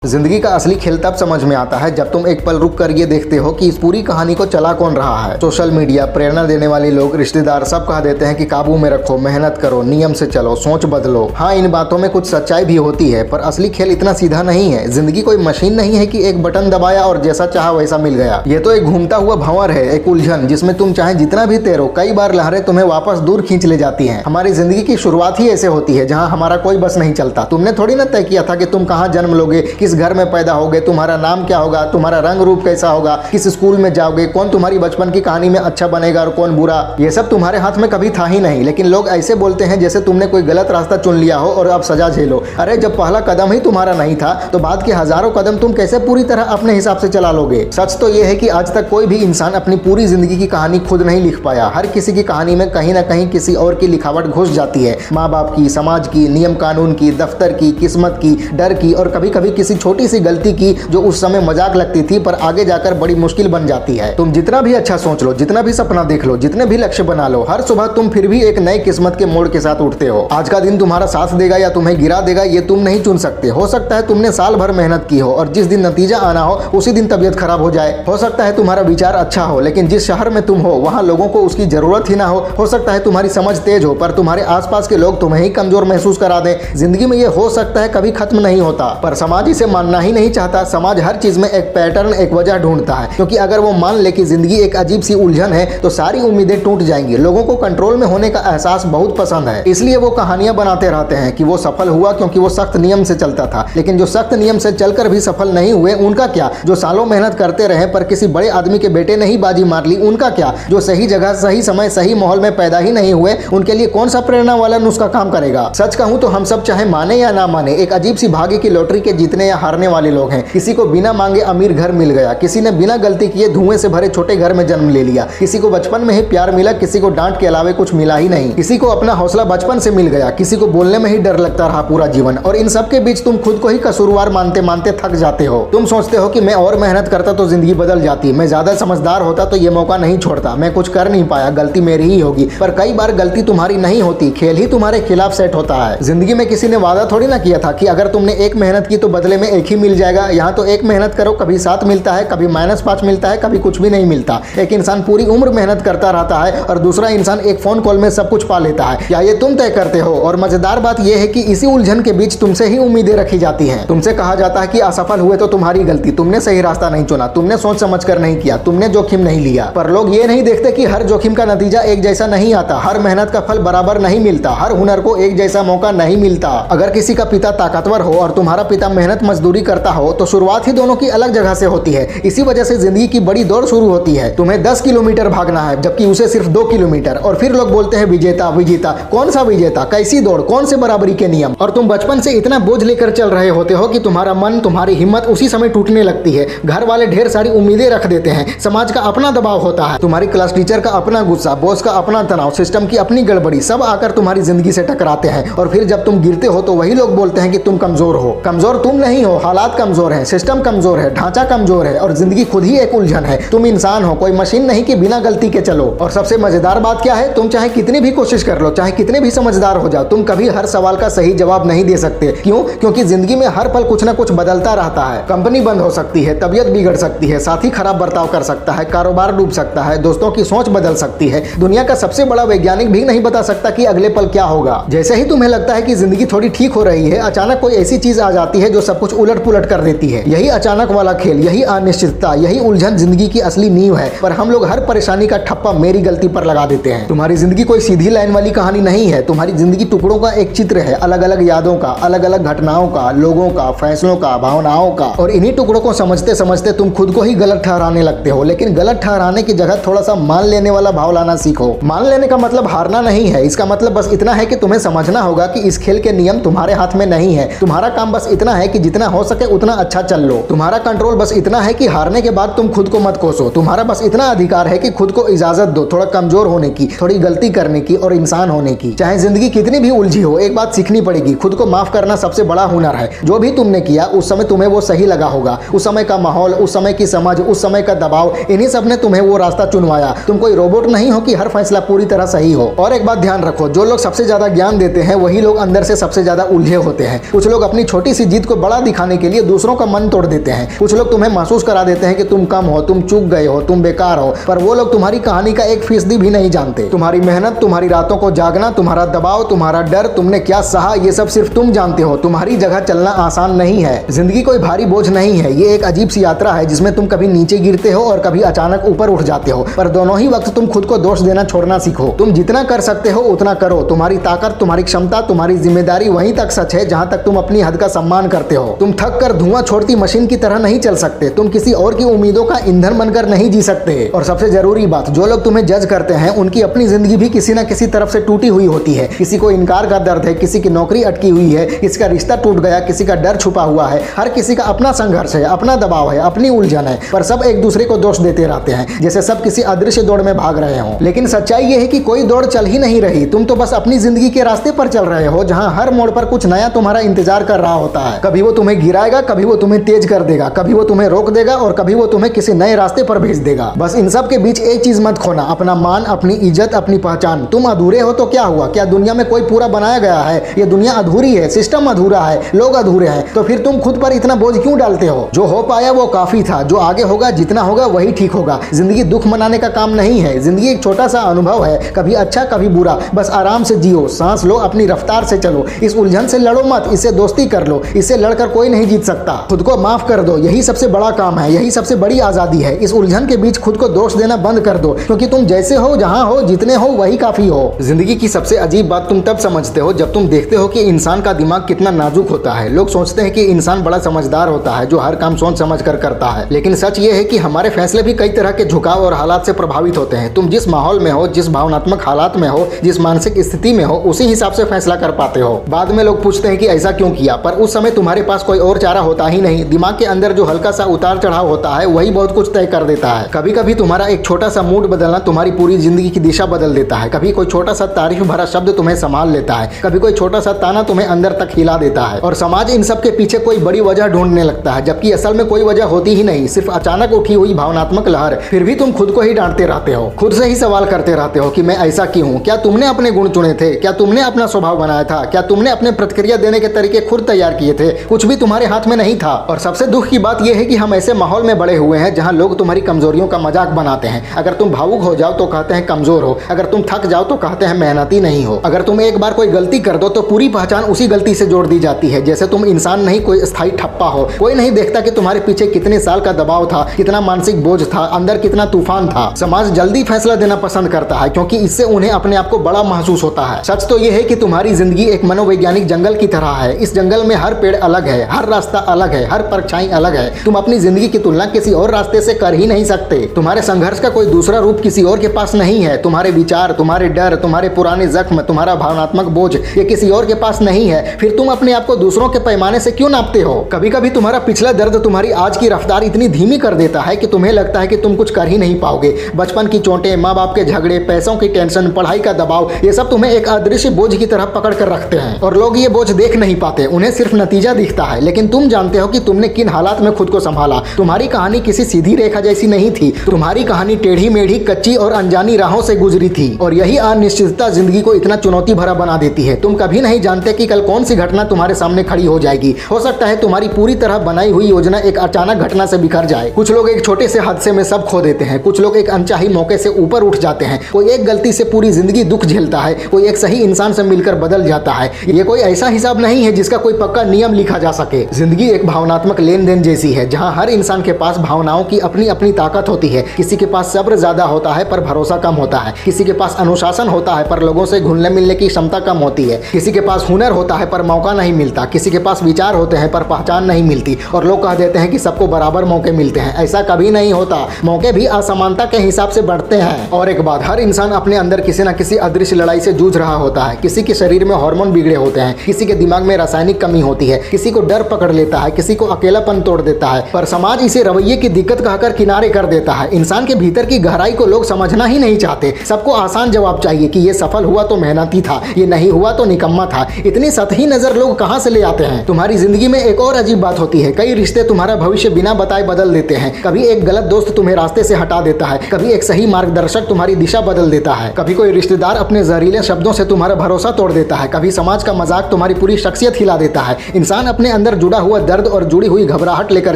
जिंदगी का असली खेल तब समझ में आता है जब तुम एक पल रुक कर ये देखते हो कि इस पूरी कहानी को चला कौन रहा है। सोशल मीडिया, प्रेरणा देने वाले लोग, रिश्तेदार सब कह देते हैं कि काबू में रखो, मेहनत करो, नियम से चलो, सोच बदलो। हाँ, इन बातों में कुछ सच्चाई भी होती है, पर असली खेल इतना सीधा नहीं है। जिंदगी कोई मशीन नहीं है कि एक बटन दबाया और जैसा चाहा वैसा मिल गया। ये तो एक घूमता हुआ भंवर है, एक उलझन जिसमें तुम चाहे जितना भी तैरो, कई बार लहरें तुम्हें वापस दूर खींच ले जाती हैं। हमारी जिंदगी की शुरुआत ही ऐसे होती है जहाँ हमारा कोई बस नहीं चलता। तुमने थोड़ी ना तय किया था कि तुम कहाँ जन्म लोगे, किस घर में पैदा होगे, तुम्हारा नाम क्या होगा, तुम्हारा रंग रूप कैसा होगा, किस स्कूल में जाओगे, कौन तुम्हारी बचपन की कहानी में अच्छा बनेगा और कौन बुरा। ये सब तुम्हारे हाथ में कभी था ही नहीं। लेकिन लोग ऐसे बोलते हैं जैसे तुमने कोई गलत रास्ता चुन लिया हो और अब सजा झेलो। अरे जब पहला कदम ही तुम्हारा नहीं था तो बाद के हजारों कदम तुम कैसे पूरी तरह अपने हिसाब से चला लोगे। सच तो यह है कि आज तक कोई भी इंसान अपनी पूरी जिंदगी की कहानी खुद नहीं लिख पाया। हर किसी की कहानी में कहीं ना कहीं किसी और की लिखावट घुस जाती है। माँ बाप की, समाज की, नियम कानून की, दफ्तर की, किस्मत की, डर की और कभी कभी किसी छोटी सी गलती की जो उस समय मजाक लगती थी पर आगे जाकर बड़ी मुश्किल बन जाती है। तुम जितना भी अच्छा सोच लो, जितना भी सपना देख लो, जितने भी लक्ष्य बना लो, हर सुबह तुम फिर भी एक नई किस्मत के मोड़ के साथ उठते हो। आज का दिन तुम्हारा साथ देगा या तुम्हें गिरा देगा ये तुम नहीं चुन सकते। हो सकता है तुमने साल भर मेहनत की हो और जिस दिन नतीजा आना हो उसी दिन तबीयत खराब हो जाए। हो सकता है तुम्हारा विचार अच्छा हो लेकिन जिस शहर में तुम हो वहाँ लोगों को उसकी जरूरत ही ना हो। हो सकता है तुम्हारी समझ तेज हो पर तुम्हारे आसपास के लोग तुम्हें ही कमजोर महसूस करा दें। जिंदगी में ये हो सकता है कभी खत्म नहीं होता, पर समाज इसे मानना ही नहीं चाहता। समाज हर चीज में एक पैटर्न, एक वजह ढूंढता है, क्योंकि अगर वो मान ले कि जिंदगी एक अजीब सी उलझन है तो सारी उम्मीदें टूट जाएंगी। लोगों को कंट्रोल में होने का एहसास बहुत पसंद है, इसलिए वो कहानियां बनाते रहते हैं कि वो सफल हुआ क्योंकि वो सख्त नियम से चलता था। लेकिन जो सख्त नियम से चलकर भी सफल नहीं हुए उनका क्या? जो सालों मेहनत करते रहे पर किसी बड़े आदमी के बेटे ने ही बाजी मार ली उनका क्या? जो सही जगह, सही समय, सही माहौल में पैदा ही नहीं हुए उनके लिए कौन सा प्रेरणा वाला नुस्खा काम करेगा? सच कहूं तो हम सब चाहे माने या ना माने एक अजीब सी भाग्य की लॉटरी के जीतने या हारने वाले लोग हैं। किसी को बिना मांगे अमीर घर मिल गया, किसी ने बिना गलती किए धुएं से भरे छोटे घर में जन्म ले लिया, किसी को बचपन में ही प्यार मिला, किसी को डांट के अलावा कुछ मिला ही नहीं, किसी को अपना हौसला बचपन से मिल गया, किसी को बोलने में ही डर लगता रहा पूरा जीवन। और इन सब के बीच तुम खुद को ही कसूरवार मानते मानते थक जाते हो। तुम सोचते हो कि मैं और मेहनत करता तो जिंदगी बदल जाती, मैं ज्यादा समझदार होता तो ये मौका नहीं छोड़ता, मैं कुछ कर नहीं पाया, गलती मेरी ही होगी। पर कई बार गलती तुम्हारी नहीं होती, खेल ही तुम्हारे खिलाफ सेट होता है। जिंदगी में किसी ने वादा थोड़ी ना किया था कि अगर तुमने एक मेहनत की तो बदले में एक ही मिल जाएगा। यहाँ तो एक मेहनत करो, कभी 7 मिलता है, कभी -5 मिलता है, कभी कुछ भी नहीं मिलता। एक इंसान पूरी उम्र मेहनत करता रहता है और दूसरा इंसान एक फोन कॉल में सब कुछ पा लेता है। या ये तुम तय करते हो। और मजेदार बात यह है कि इसी उलझन के बीच तुमसे ही उम्मीदें रखी जाती हैं। तुमसे कहा जाता है कि असफल हुए तो तुम्हारी गलती, तुमने सही रास्ता नहीं चुना, तुमने सोच समझ कर नहीं किया, तुमने जोखिम नहीं लिया। पर लोग ये नहीं देखते कि हर जोखिम का नतीजा एक जैसा नहीं आता, हर मेहनत का फल बराबर नहीं मिलता, हर हुनर को एक जैसा मौका नहीं मिलता। अगर किसी का पिता ताकतवर हो और तुम्हारा पिता मेहनत मजदूरी करता हो तो शुरुआत ही दोनों की अलग जगह से होती है। इसी वजह से जिंदगी की बड़ी दौड़ शुरू होती है। तुम्हें 10 किलोमीटर भागना है जबकि उसे सिर्फ 2 किलोमीटर, और फिर लोग बोलते हैं विजेता विजेता। कौन सा विजेता? कैसी दौड़? कौन से बराबरी के नियम? और तुम बचपन से इतना बोझ लेकर चल रहे होते हो कि तुम्हारा मन, तुम्हारी हिम्मत उसी समय टूटने लगती है। घर वाले ढेर सारी उम्मीदें रख देते हैं, समाज का अपना दबाव होता है, तुम्हारी क्लास टीचर का अपना गुस्सा, बॉस का अपना तनाव, सिस्टम की अपनी गड़बड़ी, सब आकर तुम्हारी जिंदगी से टकराते हैं। और फिर जब तुम गिरते हो तो वही लोग बोलते हैं कि तुम कमजोर हो। कमजोर तुम नहीं हो, हालात कमजोर है, सिस्टम कमजोर है, ढांचा कमजोर है और जिंदगी खुद ही एक उलझन है। तुम इंसान हो, कोई मशीन नहीं कि बिना गलती के चलो। और सबसे मजेदार बात क्या है? तुम चाहे कितनी भी कोशिश कर लो, चाहे कितने भी समझदार हो जाओ, तुम कभी हर सवाल का सही जवाब नहीं दे सकते। क्यों? क्योंकि जिंदगी में हर पल कुछ ना कुछ बदलता रहता है। कंपनी बंद हो सकती है, तबियत बिगड़ सकती है, साथी खराब बर्ताव कर सकता है, कारोबार डूब सकता है, दोस्तों की सोच बदल सकती है। दुनिया का सबसे बड़ा वैज्ञानिक भी नहीं बता सकता कि अगले पल क्या होगा। जैसे ही तुम्हें लगता है कि जिंदगी थोड़ी ठीक हो रही है, अचानक कोई ऐसी चीज आ जाती है जो सब कुछ उलट पुलट कर देती है। यही अचानक वाला खेल, यही अनिश्चितता, यही उलझन जिंदगी की असली नींव है। पर हम लोग हर परेशानी का ठप्पा मेरी गलती पर लगा देते हैं। तुम्हारी जिंदगी कोई सीधी लाइन वाली कहानी नहीं है। तुम्हारी जिंदगी टुकड़ों का एक चित्र है, अलग अलग यादों का, अलग अलग घटनाओं का, लोगों का, फैसलों का, भावनाओं का। और इन्हीं टुकड़ों को समझते समझते तुम खुद को ही गलत ठहराने लगते हो। लेकिन गलत ठहराने की जगह थोड़ा सा मान लेने वाला भाव लाना सीखो। मान लेने का मतलब हारना नहीं है, इसका मतलब बस इतना है कि तुम्हें समझना होगा कि इस खेल के नियम तुम्हारे हाथ में नहीं है। तुम्हारा काम बस इतना है कि जितना हो सके उतना अच्छा चल लो। तुम्हारा कंट्रोल बस इतना है कि हारने के बाद तुम खुद को मत कोसो। तुम्हारा बस इतना अधिकार है कि खुद को इजाजत दो थोड़ा कमजोर होने की, थोड़ी गलती करने की और इंसान होने की। चाहे जिंदगी कितनी भी उलझी हो, एक बात सीखनी पड़ेगी, खुद को माफ करना सबसे बड़ा हुनर है। जो भी तुमने किया उस समय तुम्हें वो सही लगा होगा, उस समय का माहौल, उस समय की समझ, उस समय का दबाव, इन्हीं सब ने तुम्हें वो रास्ता चुनवाया। तुम कोई रोबोट नहीं हो कि हर फैसला पूरी तरह सही हो। और एक बात ध्यान रखो, जो लोग सबसे ज्यादा ज्ञान देते हैं वही लोग अंदर से सबसे ज्यादा उलझे होते हैं। कुछ लोग अपनी छोटी सी जीत को बड़ा दिखाने के लिए दूसरों का मन तोड़ देते हैं। कुछ लोग तुम्हें महसूस करा देते हैं कि तुम कम हो, तुम चूक गए हो, तुम बेकार हो, पर वो लोग तुम्हारी कहानी का 1% भी नहीं जानते। तुम्हारी मेहनत, तुम्हारी रातों को जागना, तुम्हारा दबाव, तुम्हारा डर, तुमने क्या सहा, ये सब सिर्फ तुम जानते हो। तुम्हारी जगह चलना आसान नहीं है। जिंदगी कोई भारी बोझ नहीं है, ये एक अजीब सी यात्रा है जिसमें तुम कभी नीचे गिरते हो और कभी अचानक ऊपर उठ जाते हो, पर दोनों ही वक्त तुम खुद को दोष देना छोड़ना सीखो। तुम जितना कर सकते हो उतना करो। तुम्हारी ताकत, तुम्हारी क्षमता, तुम्हारी जिम्मेदारी वहीं तक सच है जहां तक तुम अपनी हद का सम्मान करते हो। तुम थक कर धुआं छोड़ती मशीन की तरह नहीं चल सकते। तुम किसी और की उम्मीदों का ईंधन बनकर नहीं जी सकते। और सबसे जरूरी बात, जो लोग तुम्हें जज करते हैं उनकी अपनी जिंदगी भी किसी न किसी तरफ से टूटी हुई होती है। किसी को इनकार का दर्द है, किसी की नौकरी अटकी हुई है, किसी का रिश्ता टूट गया, किसी का डर छुपा हुआ है। हर किसी का अपना संघर्ष है, अपना दबाव है, अपनी उलझन है, पर सब एक दूसरे को दोष देते रहते हैं जैसे सब किसी अदृश्य दौड़ में भाग रहे हों। लेकिन सच्चाई यह है कि कोई दौड़ चल ही नहीं रही। तुम तो बस अपनी जिंदगी के रास्ते पर चल रहे हो, जहां हर मोड़ पर कुछ नया तुम्हारा इंतजार कर रहा होता है। कभी वो तुम्हें गिराएगा, कभी वो तुम्हें तेज कर देगा, कभी वो तुम्हें रोक देगा और कभी वो तुम्हें किसी नए रास्ते पर भेज देगा। बस इन सब के बीच एक चीज मत खोना, अपना मान, अपनी इज्जत, अपनी पहचान। तुम अधूरे हो तो क्या हुआ? क्या दुनिया में कोई पूरा बनाया गया है? ये दुनिया अधूरी है, सिस्टम अधूरा है, लोग अधूरे हैं, तो फिर तुम खुद पर इतना बोझ क्यों डालते हो? जो हो पाया वो काफी था, जो आगे होगा, जितना होगा वही ठीक होगा। जिंदगी दुख मनाने का काम नहीं है, जिंदगी एक छोटा सा अनुभव है, कभी अच्छा कभी बुरा। बस आराम से जियो, सांस लो, अपनी रफ्तार से चलो। इस उलझन से लड़ो मत, इससे दोस्ती कर लो, इससे लड़कर कोई नहीं जीत सकता। खुद को माफ कर दो, यही सबसे बड़ा काम है, यही सबसे बड़ी आजादी है। इस उलझन के बीच खुद को दोष देना बंद कर दो, क्योंकि तुम जैसे हो, जहां हो, जितने हो वही काफी हो। जिंदगी की सबसे अजीब बात तुम तब समझते हो जब तुम देखते हो कि इंसान का दिमाग कितना नाजुक होता है। लोग सोचते हैं कि इंसान बड़ा समझदार होता है, जो हर काम सोच समझ कर करता है, लेकिन सच ये है कि हमारे फैसले भी कई तरह के झुकाव और हालात से प्रभावित होते हैं। तुम जिस माहौल में हो, जिस भावनात्मक हालात में हो, जिस मानसिक स्थिति में हो, उसी हिसाब से फैसला कर पाते हो। बाद में लोग पूछते हैं कि ऐसा क्यों किया, पर उस समय तुम्हारे पास कोई और चारा होता ही नहीं। दिमाग के अंदर जो हल्का सा उतार चढ़ाव होता है वही बहुत कुछ तय कर देता है। कभी कभी तुम्हारा एक छोटा सा मूड बदलना तुम्हारी पूरी जिंदगी की दिशा बदल देता है। कभी कोई छोटा सा तारीफ भरा शब्द तुम्हें संभाल लेता है, कभी कोई छोटा सा ताना तुम्हें अंदर तक हिला देता है। और समाज इन सब के पीछे कोई बड़ी वजह ढूंढने लगता है, जबकि असल में कोई वजह होती ही नहीं, सिर्फ अचानक उठी हुई भावनात्मक लहर। फिर भी तुम खुद को ही डांटते रहते हो, खुद से ही सवाल करते रहते हो कि मैं ऐसा क्यों हूँ? क्या तुमने अपने गुण चुने थे? क्या तुमने अपना स्वभाव बनाया था? क्या तुमने अपने प्रतिक्रिया देने के तरीके खुद तैयार किए थे? कुछ भी तुम्हारे हाथ में नहीं था। और सबसे दुख की बात यह है कि हम ऐसे माहौल में बड़े हुए हैं जहां लोग तुम्हारी कमजोरियों का मजाक बनाते हैं। अगर तुम भावुक हो जाओ तो कहते हैं कमजोर हो, अगर तुम थक जाओ तो कहते हैं मेहनती नहीं हो, अगर तुम एक बार कोई गलती कर दो तो पूरी पहचान उसी गलती से जोड़ दी जाती है, जैसे तुम इंसान नहीं, कोई स्थायी ठप्पा हो। कोई नहीं देखता कि तुम्हारे पीछे कितने साल का दबाव था, कितना मानसिक बोझ था, अंदर कितना तूफान था। समाज जल्दी फैसला देना पसंद करता है क्योंकि इससे उन्हें अपने आप को बड़ा महसूस होता है। सच तो यह है कि तुम्हारी जिंदगी एक मनोवैज्ञानिक जंगल की तरह है। इस जंगल में हर पेड़ अलग है, हर रास्ता अलग है, हर परछाई अलग है। तुम अपनी जिंदगी की तुलना किसी और रास्ते से कर ही नहीं सकते। तुम्हारे संघर्ष का कोई दूसरा रूप किसी और के पास नहीं है। तुम्हारे विचार, तुम्हारे डर, तुम्हारे पुराने जख्म, तुम्हारा भावनात्मक बोझ, ये किसी और के पास नहीं है। फिर तुम अपने आप को दूसरों के पैमाने से क्यों नापते हो? कभी कभी तुम्हारा पिछला दर्द तुम्हारी आज की रफ्तार इतनी धीमी कर देता है कि तुम्हें लगता है कि तुम कुछ कर ही नहीं पाओगे। बचपन की चोटें, माँ बाप के झगड़े, पैसों की टेंशन, पढ़ाई का दबाव, ये सब तुम्हें एक अदृश्य बोझ की तरह पकड़ कर रखते हैं। और लोग ये बोझ देख नहीं पाते, उन्हें सिर्फ नतीजा दिखता है, लेकिन तुम जानते हो कि तुमने किन हालात में खुद को संभाला। तुम्हारी कहानी किसी सीधी रेखा जैसी नहीं थी। तुम्हारी कहानी टेढ़ी मेढ़ी, कच्ची और अनजानी राहों से गुजरी थी। और यही अनिश्चितता जिंदगी को इतना चुनौती भरा बना देती है। तुम कभी नहीं जानते कि कल कौन सी घटना तुम्हारे सामने खड़ी हो जाएगी। हो सकता है तुम्हारी पूरी तरह बनाई हुई योजना एक अचानक घटना से बिखर जाए। कुछ लोग एक छोटे से हादसे में सब खो देते हैं, कुछ लोग एक अनचाही मौके से ऊपर उठ जाते हैं, कोई एक गलती से पूरी जिंदगी दुख झेलता है, कोई एक सही इंसान से मिलकर बदल जाता है। ये कोई ऐसा हिसाब नहीं है जिसका कोई पक्का नियम लिखा जा सके। जिंदगी एक भावनात्मक लेन देन जैसी है, जहां हर इंसान के पास भावनाओं की अपनी अपनी ताकत होती है। किसी के पास सब्र ज्यादा होता है पर भरोसा कम होता है, किसी के पास अनुशासन होता है पर लोगों से घुलने मिलने की क्षमता कम होती है, किसी के पास हुनर होता है पर मौका नहीं मिलता, किसी के पास विचार होते हैं पर पहचान नहीं मिलती। और लोग कह देते हैं कि सबको बराबर मौके मिलते हैं। ऐसा कभी नहीं होता, मौके भी असमानता के हिसाब से बढ़ते हैं। और एक बात, हर इंसान अपने अंदर किसी न किसी अदृश्य लड़ाई से जूझ रहा होता है। किसी के शरीर में हार्मोन बिगड़े होते हैं, किसी के दिमाग में रासायनिक कमी होती है, किसी को डर पकड़ लेता है, किसी को अकेलापन तोड़ देता है। पर समाज इसे रवैये की दिक्कत कहकर किनारे कर देता है। इंसान के भीतर की गहराई को लोग समझना ही नहीं चाहते। सबको आसान जवाब चाहिए कि ये सफल हुआ तो मेहनती था, ये नहीं हुआ तो निकम्मा था। इतनी सतही नजर लोग कहां से ले आते हैं? तुम्हारी जिंदगी में एक और अजीब बात होती है, कई रिश्ते तुम्हारा भविष्य बिना बताए बदल देते हैं। कभी एक गलत दोस्त तुम्हें रास्ते से हटा देता है, कभी एक सही मार्गदर्शक तुम्हारी दिशा बदल देता है, कभी कोई रिश्तेदार अपने जहरीले शब्दों से तुम्हारा भरोसा तोड़ देता है, कभी समाज का मजाक तुम्हारी पूरी शख्सियत हिला देता है। इंसान अपने अंदर जुड़ा हुआ दर्द और जुड़ी हुई घबराहट लेकर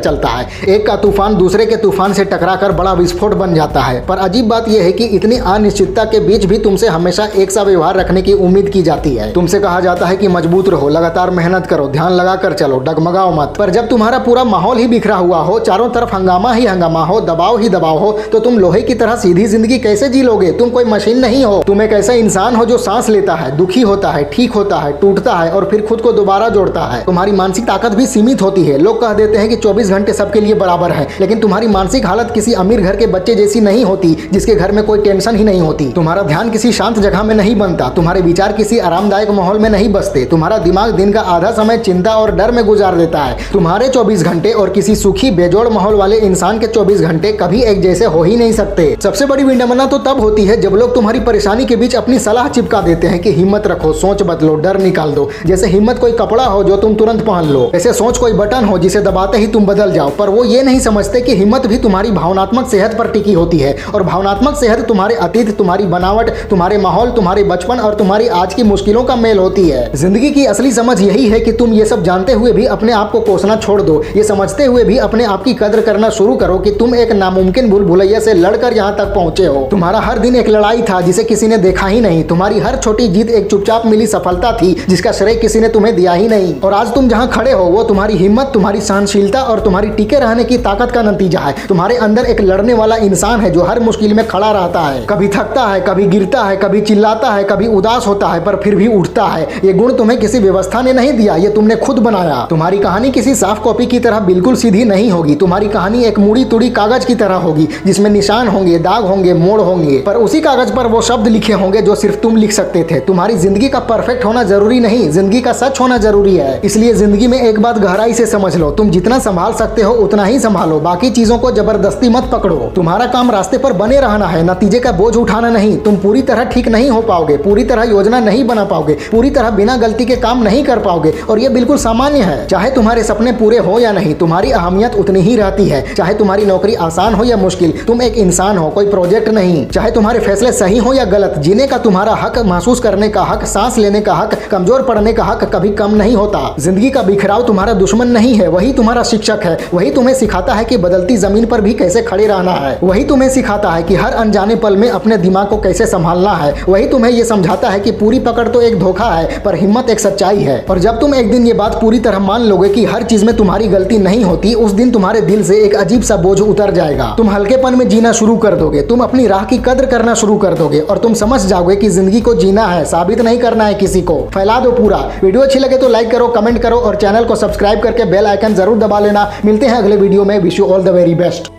चलता है। एक का तूफान दूसरे के तूफान से टकराकर बड़ा विस्फोट बन जाता है। पर अजीब बात यह है कि इतनी अनिश्चितता के बीच भी तुमसे हमेशा एक सा व्यवहार रखने की उम्मीद की जाती है। तुमसे कहा जाता है कि मजबूत रहो, लगातार मेहनत करो, ध्यान लगाकर चलो, डगमगाओ मत। पर जब तुम्हारा पूरा माहौल ही बिखरा हुआ हो, चारों तरफ हंगामा ही हंगामा हो, दबाव ही दबाव हो, तो तुम लोहे की तरह सीधी जिंदगी कैसे जी लोगे? तुम कोई मशीन नहीं हो। तुम एक ऐसा इंसान हो जो सांस लेता है, दुखी होता है, ठीक होता है, टूटता है और फिर खुद को दोबारा जोड़ता है। तुम्हारी मानसिक ताकत भी सीमित होती है। लोग कह देते हैं कि 24 घंटे सबके लिए बराबर है, लेकिन तुम्हारी मानसिक हालत किसी अमीर घर के बच्चे जैसी नहीं होती जिसके घर में कोई टेंशन ही नहीं होती। तुम्हारा ध्यान किसी शांत जगह में नहीं बनता, तुम्हारे विचार किसी आरामदायक माहौल में नहीं बसते। तुम्हारा दिमाग दिन का आधा समय चिंता और डर में गुजार देता है। तुम्हारे 24 घंटे और किसी सुखी बेजोड़ माहौल वाले इंसान के 24 घंटे कभी एक जैसे हो ही नहीं सकते। सबसे बड़ी विडंबना तो तब होती है जब लोग तुम्हारी परेशानी के बीच अपनी सलाह चिपका देते हैं कि हिम्मत रखो, सोच बदलो, डर निकाल दो। जैसे हिम्मत कोई कपड़ा हो जो तुम तुरंत पहन लो, ऐसे सोच कोई बटन हो जिसे दबाते ही तुम बदल जाओ। पर वो ये नहीं समझते कि हिम्मत भी तुम्हारी भावनात्मक सेहत पर टिकी होती है और भावनात्मक सेहत तुम्हारे अतीत, तुम्हारी बनावट, तुम्हारे माहौल, तुम्हारे बचपन और तुम्हारी आज की मुश्किलों का मेल होती है। जिंदगी की असली समझ यही है कि तुम ये सब जानते हुए भी अपने आप को कोसना छोड़ दो। ये समझते हुए भी अपने आप की कद्र करना शुरू करो कि तुम एक नामुमकिन भूल भुलैया से लड़कर यहाँ तक पहुंचे हो। तुम्हारा हर दिन एक लड़ाई था जिसे किसी ने देखा ही नहीं। तुम्हारी हर छोटी जीत एक चुपचाप मिली सफलता थी जिसका श्रेय किसी ने तुम्हें दिया ही नहीं। और आज तुम जहाँ खड़े हो वो तुम्हारी हिम्मत, तुम्हारी सहनशीलता और तुम्हारी टिके रहने की ताकत का नतीजा है। तुम्हारे अंदर एक लड़ने वाला इंसान है जो हर मुश्किल में खड़ा रहता है, कभी थकता है, कभी गिरता है, कभी चिल्लाता है, कभी उदास होता है, पर फिर भी उठता है। ये गुण तुम्हें किसी व्यवस्था ने नहीं दिया, ये तुमने खुद बनाया। तुम्हारी कहानी किसी साफ कॉपी की तरह बिल्कुल सीधी नहीं होगी। तुम्हारी कहानी एक मुड़ी तुड़ी कागज की तरह होगी जिसमें निशान होंगे, दाग होंगे, मोड़ होंगे, पर उसी कागज पर वो शब्द लिखे होंगे जो सिर्फ तुम लिख सकते थे। तुम्हारी जिंदगी का परफेक्ट होना जरूरी नहीं, जिंदगी का सच होना जरूरी है। इसलिए जिंदगी में एक बात गहराई से समझ लो, तुम जितना संभाल सकते हो उतना ही संभालो, बाकी चीजों को जबरदस्ती मत पकड़ो। तुम्हारा काम रास्ते पर बने रहना है, नतीजे का बोझ उठाना नहीं। तुम पूरी तरह ठीक नहीं हो पाओगे, पूरी तरह योजना नहीं बना पाओगे, पूरी तरह बिना गलती के काम नहीं कर पाओगे और ये बिल्कुल सामान्य है। चाहे तुम्हारे सपने पूरे हो या नहीं, तुम्हारी अहमियत उतनी ही रहती है। चाहे तुम्हारी नौकरी आसान हो या मुश्किल, तुम एक इंसान हो, कोई प्रोजेक्ट नहीं। चाहे तुम्हारे फैसले सही हो या गलत, जीने का तुम्हारा हक, महसूस करने का हक, सांस लेने का हक, कमजोर पड़ने का हक कभी कम नहीं होता। जिंदगी का बिखराव तुम्हारा दुश्मन नहीं है, वही तुम्हारा शिक्षक है। वही तुम्हें सिखाता है कि बदलती जमीन पर भी कैसे खड़े रहना है। वही तुम्हें सिखाता है कि हर अनजाने पल में अपने दिमाग को कैसे संभालना है। वही तुम्हें यह समझाता है कि पूरी पकड़ तो एक धोखा है पर हिम्मत एक सच्चाई है। और जब तुम एक दिन ये बात पूरी तरह मान लोगे कि हर चीज में तुम्हारी गलती नहीं होती, उस दिन तुम्हारे दिल से एक अजीब सा बोझ उतर जाएगा। तुम हल्केपन में जीना शुरू कर दोगे, तुम अपनी राह की कद्र करना शुरू कर दोगे और तुम समझ जाओगे कि जिंदगी को जीना है, साबित नहीं करना है किसी को। फैला दो पूरा। वीडियो अच्छी लगे तो लाइक करो, कमेंट करो और चैनल को सब्सक्राइब करके बेल आइकन जरूर दबा लेना। मिलते हैं अगले वीडियो में। Wish you all the very best.